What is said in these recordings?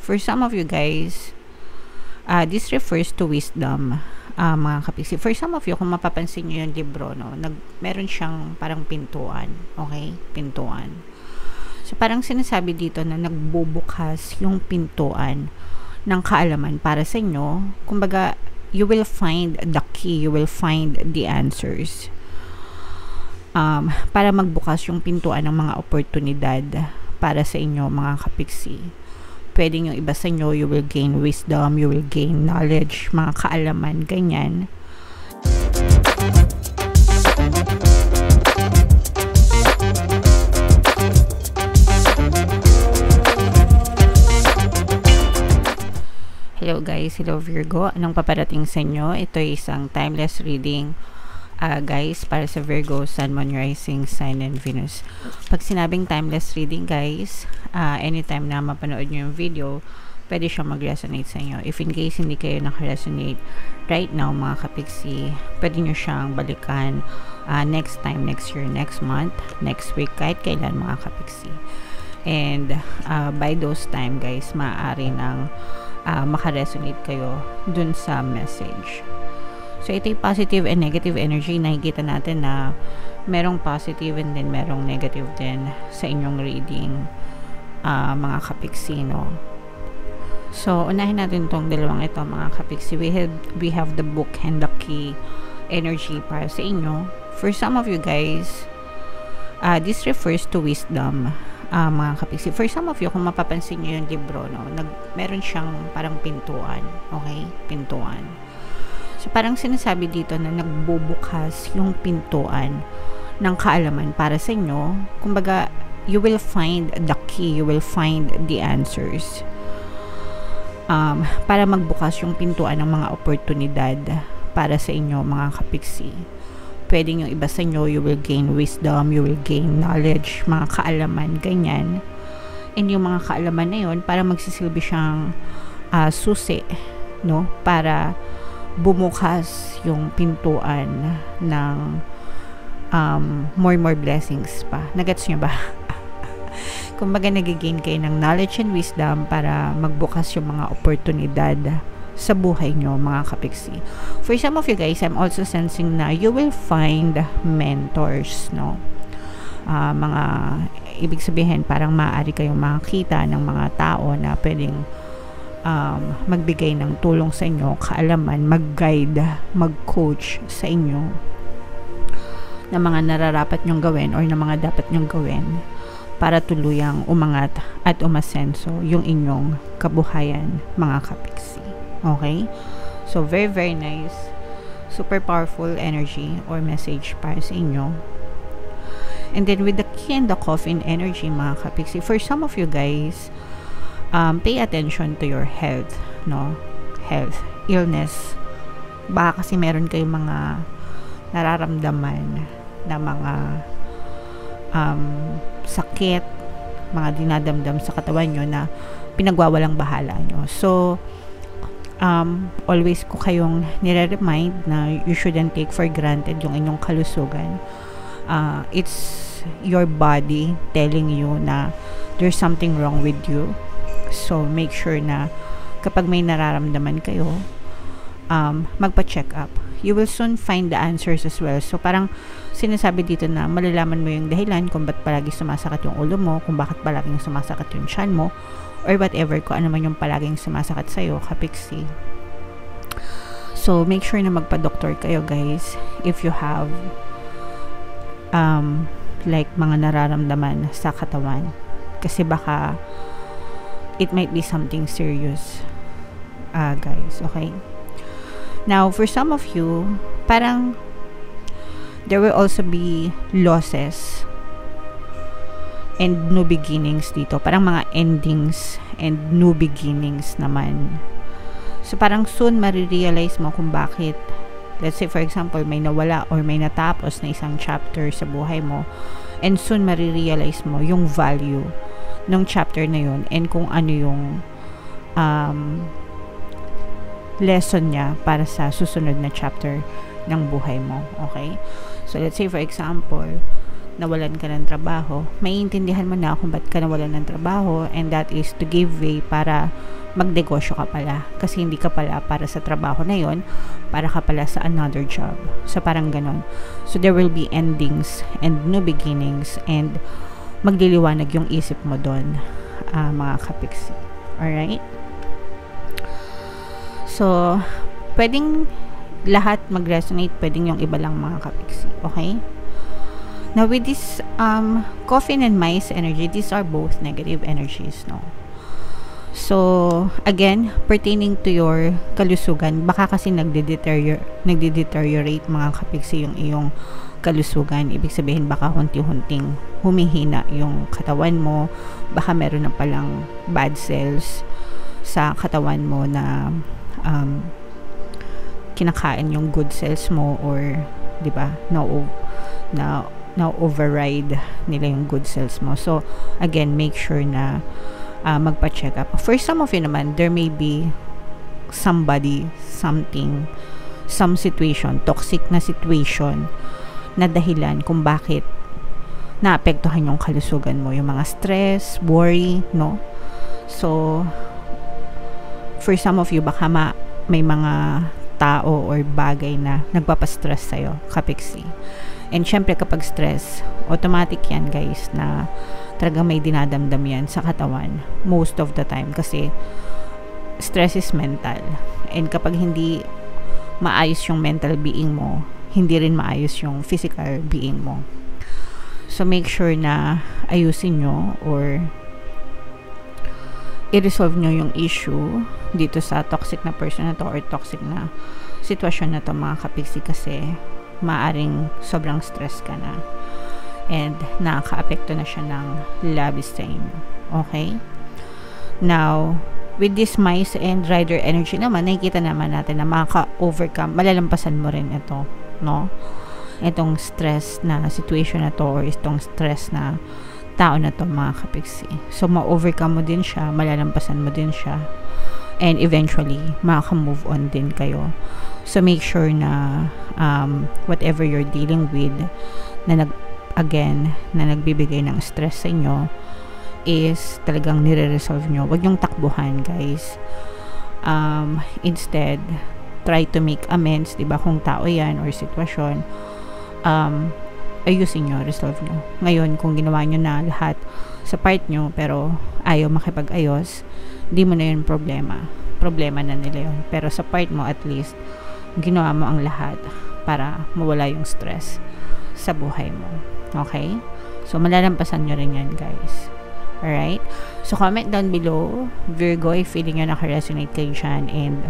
For some of you guys, this refers to wisdom, mga kapiksi. For some of you, kung mapapansin nyo yung libro, no, meron siyang parang pintuan. Okay? Pintuan. So, parang sinasabi dito na nagbubukas yung pintuan ng kaalaman para sa inyo. Kumbaga, you will find the key, you will find the answers. Para magbukas yung pintuan ng mga oportunidad para sa inyo, mga kapiksi. Pwedeng yung iba sa inyo, you will gain wisdom, you will gain knowledge, mga kaalaman, ganyan. Hello guys, hello Virgo. Anong paparating sa inyo? Ito ay isang timeless reading, guys, para sa Virgo, Sun, Moon, Rising, Sign, and Venus. Pag sinabing timeless reading, guys, anytime na mapanood nyo yung video, pwede siyang mag-resonate sa inyo. If in case hindi kayo naka-resonate right now, mga kapiksi, pwede nyo siyang balikan next time, next year, next month, next week, kahit kailan, mga kapiksi. And by those time, guys, maaari nang maka-resonate kayo dun sa message. So, ito yung positive and negative energy. Nakikita natin na merong positive and then merong negative din sa inyong reading, mga kapiksi, no? So, unahin natin tong dalawang ito, mga kapiksi. We have the book and the key energy para sa inyo. For some of you guys, this refers to wisdom, mga kapiksi. For some of you, kung mapapansin nyo yung libro, no, meron siyang parang pintuan. Okay? Pintuan. So, parang sinasabi dito na nagbubukas yung pintuan ng kaalaman para sa inyo. Kumbaga, you will find the key, you will find the answers. Para magbukas yung pintuan ng mga oportunidad para sa inyo, mga kapiksi. Pwedeng yung iba sa inyo, you will gain wisdom, you will gain knowledge, mga kaalaman, ganyan. And yung mga kaalaman na yun, para magsisilbi siyang susi, no? Para bumukas yung pintuan ng more blessings pa. Nagets nyo ba? Kumbaga, nagigain kayo ng knowledge and wisdom para magbukas yung mga oportunidad sa buhay nyo, mga kapiksi. For some of you guys, I'm also sensing na you will find mentors, no? Mga ibig sabihin, parang maaari kayong makakita ng mga tao na pwedeng magbigay ng tulong sa inyo, kaalaman, mag-guide, mag-coach sa inyo na mga nararapat nyong gawin or na mga dapat nyong gawin para tuluyang umangat at umasenso yung inyong kabuhayan, mga kapiksi. Okay? So, very, very nice. Super powerful energy or message para sa inyo. And then, with the key and the coffin energy, mga kapiksi, for some of you guys, pay attention to your health, no? Health, illness. Baka kasi meron kayong mga nararamdaman na mga sakit, mga dinadamdam sa katawan nyo na pinagwawalang bahala nyo. So, always ko kayong nire-remind na you shouldn't take for granted yung inyong kalusugan. It's your body telling you na there's something wrong with you. So, make sure na kapag may nararamdaman kayo, magpa-check up. You will soon find the answers as well. So, parang sinasabi dito na malalaman mo yung dahilan kung ba't palagi sumasakit yung ulo mo, kung bakit palaging sumasakit yung tiyan mo, or whatever, kung ano man yung palaging sumasakit sa'yo, kapiksi. So, make sure na magpa-doktor kayo, guys, if you have like mga nararamdaman sa katawan. Kasi baka it might be something serious, guys, okay? Now, for some of you, parang there will also be losses and new beginnings dito. Parang mga endings and new beginnings naman. So, parang soon marirealize mo kung bakit, let's say, for example, may nawala or may natapos na isang chapter sa buhay mo, and soon marirealize mo yung value ng chapter na yun and kung ano yung lesson niya para sa susunod na chapter ng buhay mo. Okay? So, let's say, for example, nawalan ka ng trabaho, maiintindihan mo na kung ba't ka nawalan ng trabaho, and that is to give way para magnegosyo ka pala. Kasi hindi ka pala para sa trabaho na yon, para ka pala sa another job. So, parang ganon. So, there will be endings and new beginnings and magliliwanag yung isip mo doon, mga kapiksi. Alright? So, pwedeng lahat mag-resonate, pwedeng yung iba lang, mga kapiksi. Okay? Now, with this coffin and mice energy, these are both negative energies, no? So, again, pertaining to your kalusugan, baka kasi nagde-deteriorate, mga kapiksi, yung iyong kalusugan. Ibig sabihin, baka hunti-hunting humihina yung katawan mo, baka meron na palang bad cells sa katawan mo na kinakain yung good cells mo, or 'di ba, na override nila yung good cells mo. So again, make sure na magpa-check up. For some of you naman, there may be somebody, something, some situation, toxic na situation na dahilan kung bakit naapektuhan yung kalusugan mo, yung mga stress, worry, no? So for some of you, baka may mga tao or bagay na nagpapastress sa'yo, kapiksi. And syempre, kapag stress, automatic yan, guys, na talagang may dinadamdam yan sa katawan most of the time, kasi stress is mental. And kapag hindi maayos yung mental being mo, hindi rin maayos yung physical being mo. So make sure na ayusin nyo or i-resolve nyo yung issue dito sa toxic na person na to or toxic na sitwasyon na to, mga kapiksi, kasi maaring sobrang stress ka na and nakaka-apekto na siya ng labis sa inyo. Okay? Now, with this mice and rider energy naman, nakikita naman natin na makaka-overcome, malalampasan mo rin ito, no? Itong stress na situation na to or itong stress na tao na to, mga kapiksi. So, ma-overcome mo din siya, malalampasan mo din siya, and eventually, makaka-move on din kayo. So, make sure na whatever you're dealing with na nagbibigay ng stress sa inyo is talagang nire-resolve nyo. Huwag yung takbuhan, guys. Instead, try to make amends, diba? Kung tao yan or sitwasyon, ayusin nyo, resolve nyo. Ngayon, kung ginawa nyo na lahat sa part nyo, pero ayaw makipag-ayos, di mo na yun problema. Problema na nila yun. Pero sa part mo, at least, ginawa mo ang lahat para mawala yung stress sa buhay mo. Okay? So, malalampasan nyo rin yan, guys. Alright? So, comment down below, Virgo, if feeling nyo naka-resonate kayo dyan. And,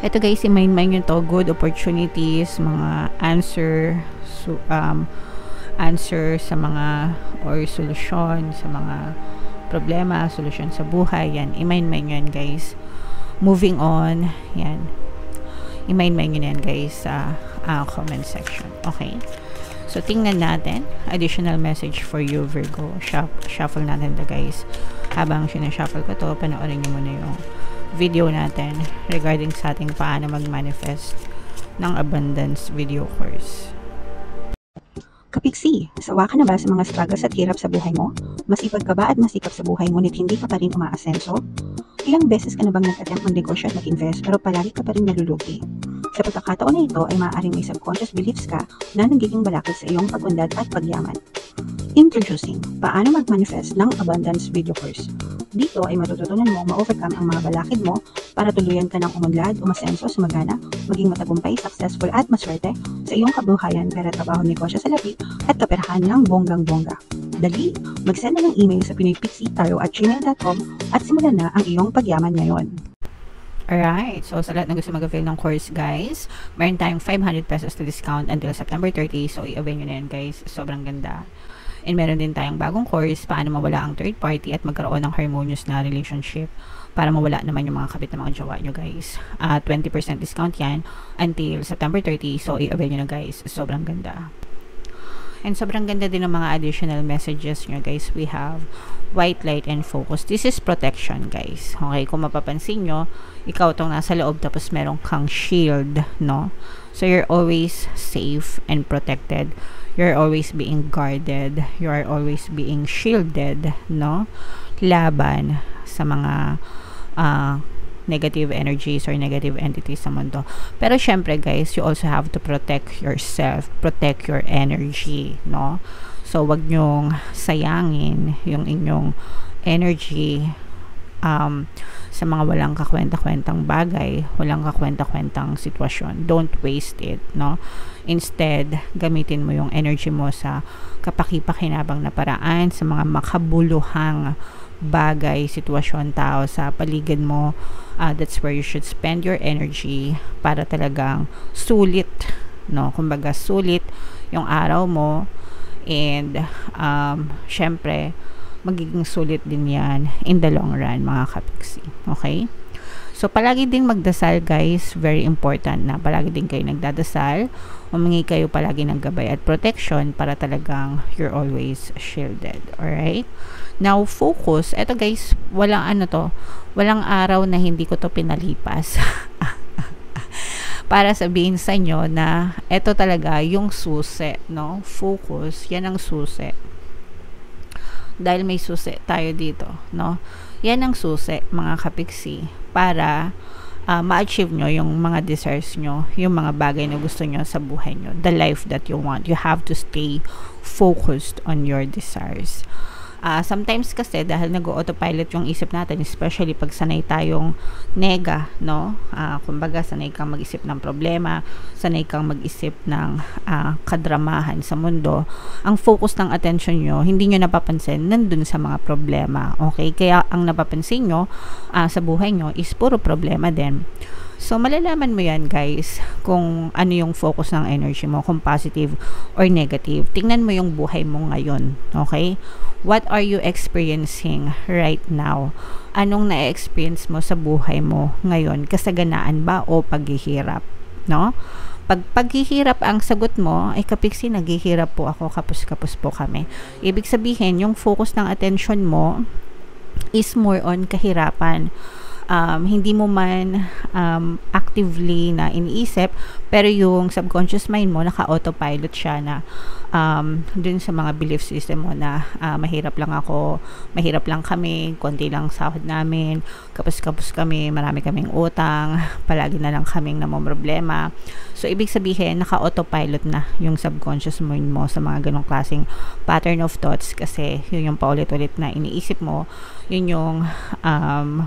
ito guys, i-mind nyo to, good opportunities, mga answer sa mga, or solusyon sa mga problema, solusyon sa buhay, yan. I-mind nyo yan, guys. Moving on, yan. I-mind nyo yan, guys, sa comment section. Okay? So, tingnan natin. Additional message for you, Virgo. Shuffle natin to, guys. Habang sinashuffle ko to, panoorin nyo muna yung video natin regarding sa ating paano mag-manifest ng abundance video course. Kapiksi, sawa ka na ba sa mga struggles at hirap sa buhay mo? Masipag ka ba at masikap sa buhay ngunit hindi ka pa rin umaasenso? Ilang beses ka na bang nag-attempt mag-negosyo at mag-invest pero palagi ka pa rin nalulugi? Sa pagkakataon na ito ay maaaring may subconscious beliefs ka na nagiging balakid sa iyong pag-unlad at pagyaman. Introducing, paano mag-manifest ng abundance video course. Dito ay matututunan mo ma-overcome ang mga balakid mo para tuluyan ka ng umunlad, umasenso, sumagana, maging matagumpay, successful at maswerte sa iyong kabuhayan, pera, trabaho, negosyo sa lapi at kaperahan ng bonggang-bongga. Dali, mag-send na ng email sa pinoypixie@gmail.com at simulan na ang iyong pagyaman ngayon. Alright, so sa lahat na gusto mag-avail ng course, guys, meron tayong 500 pesos to discount until September 30, so i-avail nyo na yan, guys. Sobrang ganda. And meron din tayong bagong course, paano mawala ang third party at magkaroon ng harmonious na relationship para mawala naman yung mga kabit na mga jowa nyo, guys. 20% discount yan until September 30, so i-avail nyo na, guys. Sobrang ganda. And sobrang ganda din ng mga additional messages nyo, guys. We have white light and focus. This is protection, guys. Okay, kung mapapansin nyo, ikaw tong nasa loob tapos meron kang shield, no? So, you're always safe and protected. You're always being guarded. You are always being shielded, no? Laban sa mga negative energies or negative entities sa mundo. Pero syempre guys, you also have to protect yourself, protect your energy, no? So wag nyong sayangin yung inyong energy sa mga walang kakwenta-kwentang bagay, walang kakwenta-kwentang sitwasyon. Don't waste it, no? Instead, gamitin mo yung energy mo sa kapaki-pakinabang na paraan, sa mga makabuluhang bagay, sitwasyon, tao sa paligid mo. That's where you should spend your energy para talagang sulit, no? Kumbaga sulit yung araw mo, and syempre magiging sulit din yan in the long run, mga kapiksi. Okay? So palagi din magdasal guys, very important na palagi din kayo nagdadasal, humingi kayo palagi ng gabay at protection para talagang you're always shielded. Alright? Now focus, eto guys, walang walang araw na hindi ko to pinalipas para sabihin sa inyo na eto talaga yung susi, no? Focus, yan ang susi. Dahil may susi tayo dito, no? Yan ang susi, mga kapiksi, para ma-achieve nyo yung mga desires nyo, yung mga bagay na gusto nyo sa buhay nyo, the life that you want. You have to stay focused on your desires. Sometimes kasi dahil nag-autopilot yung isip natin, especially pag sanay tayong nega, no? Kumbaga sanay kang mag-isip ng problema, sanay kang mag-isip ng kadramahan sa mundo, ang focus ng attention nyo, hindi nyo napapansin nandun sa mga problema. Okay? Kaya ang napapansin nyo sa buhay nyo is puro problema din. So, malalaman mo yan guys kung ano yung focus ng energy mo, kung positive or negative. Tingnan mo yung buhay mo ngayon, okay? What are you experiencing right now? Anong na-experience mo sa buhay mo ngayon? Kasaganaan ba o paghihirap, no? Pag paghihirap ang sagot mo, ay kapiksi, naghihirap po ako, kapos-kapos po kami. Ibig sabihin, yung focus ng attention mo is more on kahirapan. Hindi mo man actively na iniisip, pero yung subconscious mind mo naka-autopilot siya na dun sa mga belief system mo na mahirap lang ako, mahirap lang kami, konti lang sahod namin, kapos-kapos kami, marami kaming utang, palagi na lang kaming namomroblema. So ibig sabihin naka-autopilot na yung subconscious mind mo sa mga ganong klaseng pattern of thoughts, kasi yun yung paulit-ulit na iniisip mo, yun yung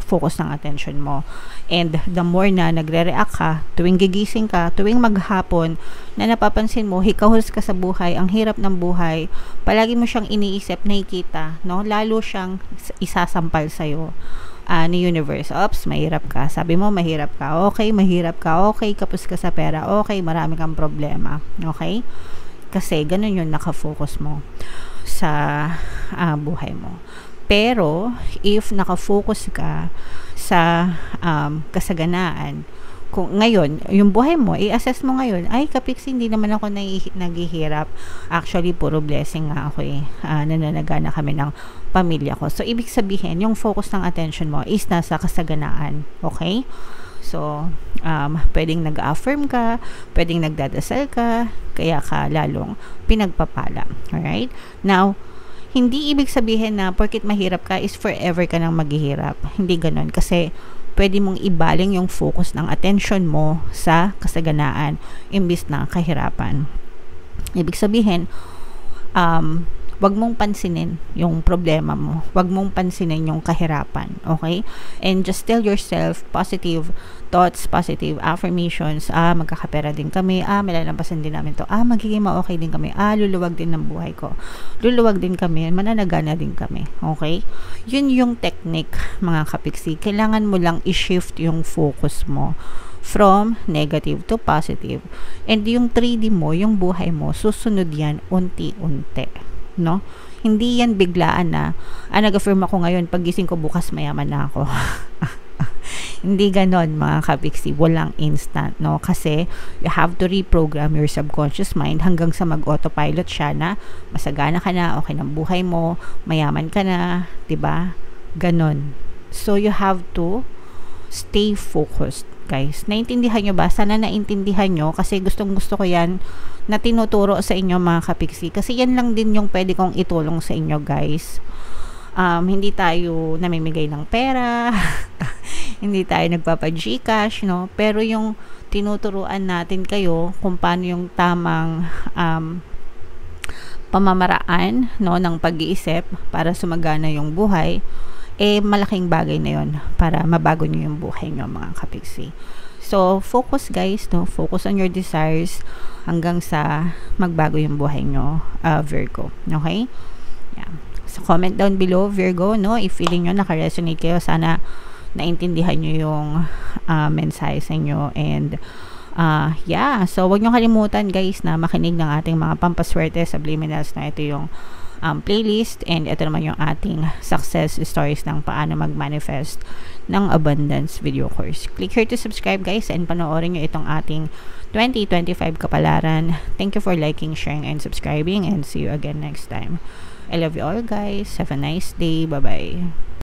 focus ng attention mo. And the more na nagre-react ka, tuwing gigising ka, tuwing maghapon, na napapansin mo, hikahos ka sa buhay, ang hirap ng buhay, palagi mo siyang iniisip, nakikita, no? Lalo siyang isasampal sa'yo ni universe. Oops, mahirap ka. Sabi mo, mahirap ka. Okay, mahirap ka. Okay, kapos ka sa pera. Okay, marami kang problema. Okay? Kasi ganun yung nakafocus mo sa buhay mo. Pero, if nakafocus ka sa kasaganaan, kung ngayon, yung buhay mo, i-assess mo ngayon, ay kapiksi, hindi naman ako naghihirap. Actually, puro blessing nga ako eh. Nananagana kami ng pamilya ko. So, ibig sabihin, yung focus ng attention mo is nasa kasaganaan. Okay? So, pwedeng nag-affirm ka, pwedeng nagdadasal ka, kaya ka lalong pinagpapala. Alright? Now, hindi ibig sabihin na porket mahirap ka is forever ka nang maghihirap. Hindi ganun. Kasi pwede mong ibaling yung focus ng attention mo sa kasaganaan imbis na kahirapan. Ibig sabihin, wag mong pansinin yung problema mo. Wag mong pansinin yung kahirapan. Okay? And just tell yourself positive thoughts, positive affirmations. Magkakapera din kami. Malalampasan din namin to. Magiging ma-okay din kami. Luluwag din ng buhay ko. Luluwag din kami. Mananagana din kami. Okay? Yun yung technique, mga kapiksi. Kailangan mo lang i-shift yung focus mo from negative to positive. And yung 3D mo, yung buhay mo, susunod yan unti-unti. No? Hindi yan biglaan na nag-affirm ako ngayon, paggising ko bukas mayaman na ako. Hindi ganon, mga kapiksi. Walang instant, no? Kasi you have to reprogram your subconscious mind hanggang sa mag-autopilot siya na masagana ka na, okay ng buhay mo, mayaman ka na, 'di ba? Ganon. So you have to stay focused, guys. Naintindihan nyo ba? Sana naintindihan nyo, kasi gustong-gusto ko yan na tinuturo sa inyo, mga kapiksi, kasi yan lang din yung pwede kong itulong sa inyo, guys. Hindi tayo namimigay ng pera, hindi tayo nagpapa-Gcash, no? Pero yung tinuturuan natin kayo kung paano yung tamang pamamaraan, no, ng pag-iisip para sumagana yung buhay, malaking bagay na yon para mabago nyo yung buhay nyo, mga kapiksi. So, focus guys, no? Focus on your desires hanggang sa magbago yung buhay nyo, Virgo. Okay? Yeah. So, comment down below, Virgo, no? If feeling nyo naka-resonate kayo, sana naintindihan nyo yung mensahe sa inyo. And, yeah. So, wag nyo kalimutan, guys, na makinig ng ating mga pampaswerte subliminals na ito yung playlist, and ito naman yung ating success stories ng paano mag-manifest ng abundance video course. Click here to subscribe, guys, and panoorin nyo itong ating 2025 kapalaran. Thank you for liking, sharing, and subscribing, and see you again next time. I love you all, guys. Have a nice day. Bye-bye.